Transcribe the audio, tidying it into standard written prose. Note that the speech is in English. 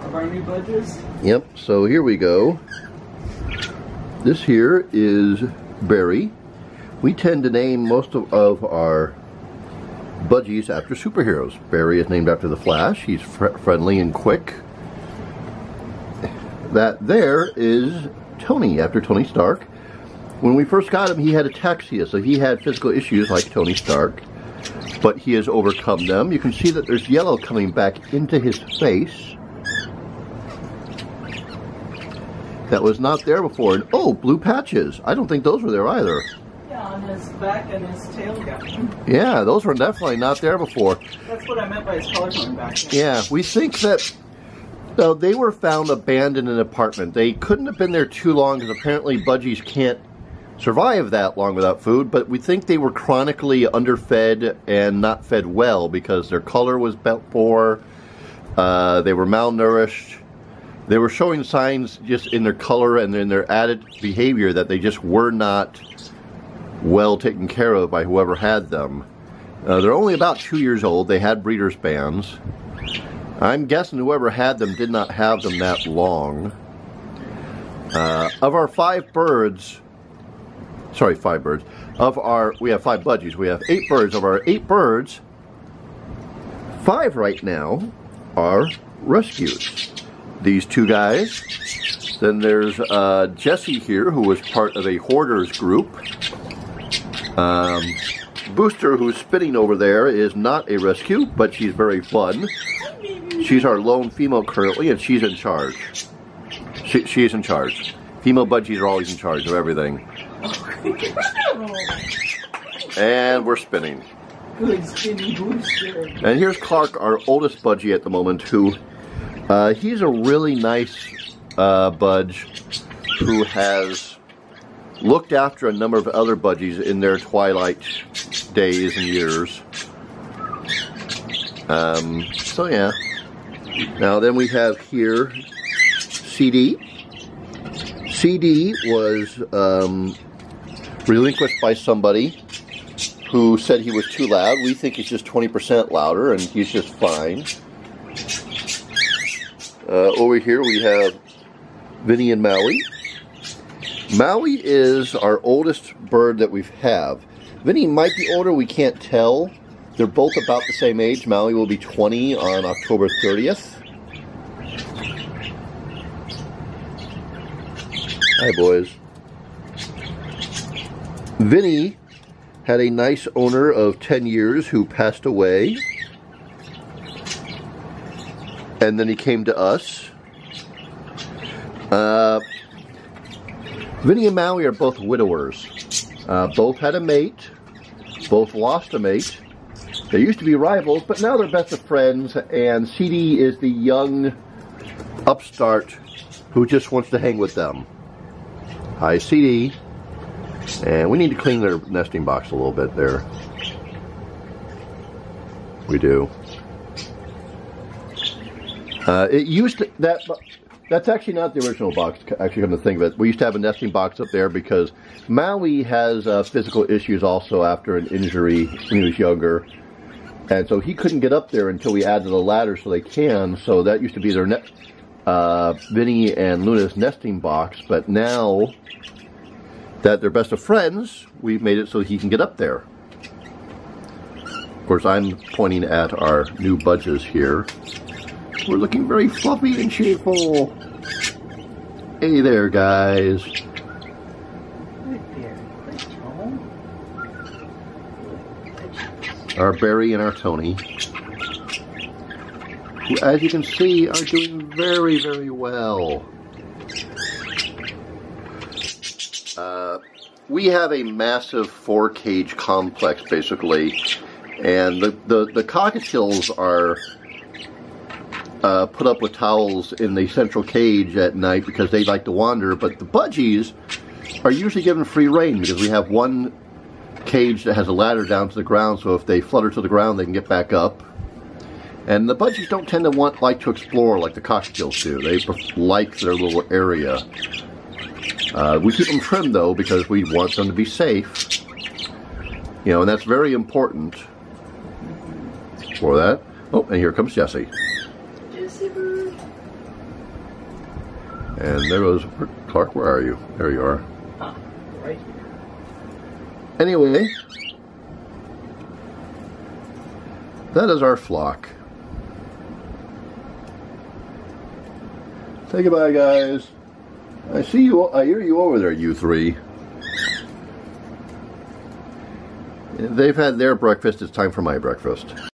of our new budgies. Yep, so here we go. This here is Barry. We tend to name most of our budgies after superheroes. Barry is named after the Flash. He's friendly and quick. That there is Tony, after Tony Stark. When we first got him, he had ataxia, so he had physical issues like Tony Stark, but he has overcome them. You can see that there's yellow coming back into his face. That was not there before. And oh, blue patches. I don't think those were there either. Yeah, on his back and his tail gown. Yeah, those were definitely not there before. That's what I meant by his color coming back. Yeah, we think that they were found abandoned in an apartment. They couldn't have been there too long because apparently budgies can't survive that long without food, but we think they were chronically underfed and not fed well because their color was poor, they were malnourished. They were showing signs just in their color and in their added behavior that they just were not well taken care of by whoever had them. They're only about 2 years old. They had breeder's bands. I'm guessing whoever had them did not have them that long. Of our 5 birds, sorry, 5 birds. We have 5 budgies. We have 8 birds. Of our 8 birds, 5 right now are rescues. These 2 guys. Then there's Jessie here, who was part of a hoarders group. Booster, who's spinning over there, is not a rescue, but she's very fun. She's our lone female currently, and she's in charge. She is in charge. Female budgies are always in charge of everything. And we're spinning. Good spinning booster. And here's Clark, our oldest budgie at the moment, who he's a really nice budge who has looked after a number of other budgies in their twilight days and years. So yeah. Now then we have here CD. CD was relinquished by somebody who said he was too loud. We think he's just 20% louder and he's just fine. Over here we have Vinny and Maui. Maui is our oldest bird that we have. Vinny might be older, we can't tell. They're both about the same age. Maui will be 20 on October 30th. Hi, boys. Vinny had a nice owner of 10 years who passed away. And then he came to us. Vinny and Maui are both widowers. Both had a mate. Both lost a mate. They used to be rivals, but now they're best of friends. And CD is the young upstart who just wants to hang with them. Hi, CD. And we need to clean their nesting box a little bit there. We do. It used to, that's actually not the original box, actually, come to think of it. We used to have a nesting box up there because Maui has physical issues also after an injury when he was younger. And so he couldn't get up there until we added a ladder so they can. So that used to be their Vinny and Luna's nesting box. But now that they're best of friends, we've made it so he can get up there. Of course, I'm pointing at our new budgies here. We're looking very fluffy and cheerful. Hey there, guys. Our Barry and our Tony, who, as you can see, are doing very, very well. We have a massive 4-cage complex, basically, and the cockatiels are put up with towels in the central cage at night because they like to wander, but the budgies are usually given free rein because we have one cage that has a ladder down to the ground, so if they flutter to the ground they can get back up. And the budgies don't tend to like to explore like the cockatiels do. They like their little area. We keep them trimmed though because we want them to be safe. You know, and that's very important for that. Oh, and here comes Jessie. And there goes Clark. Where are you? There you are. Right here. Anyway, that is our flock. Say goodbye, guys. I see you. I hear you over there, you three. They've had their breakfast. It's time for my breakfast.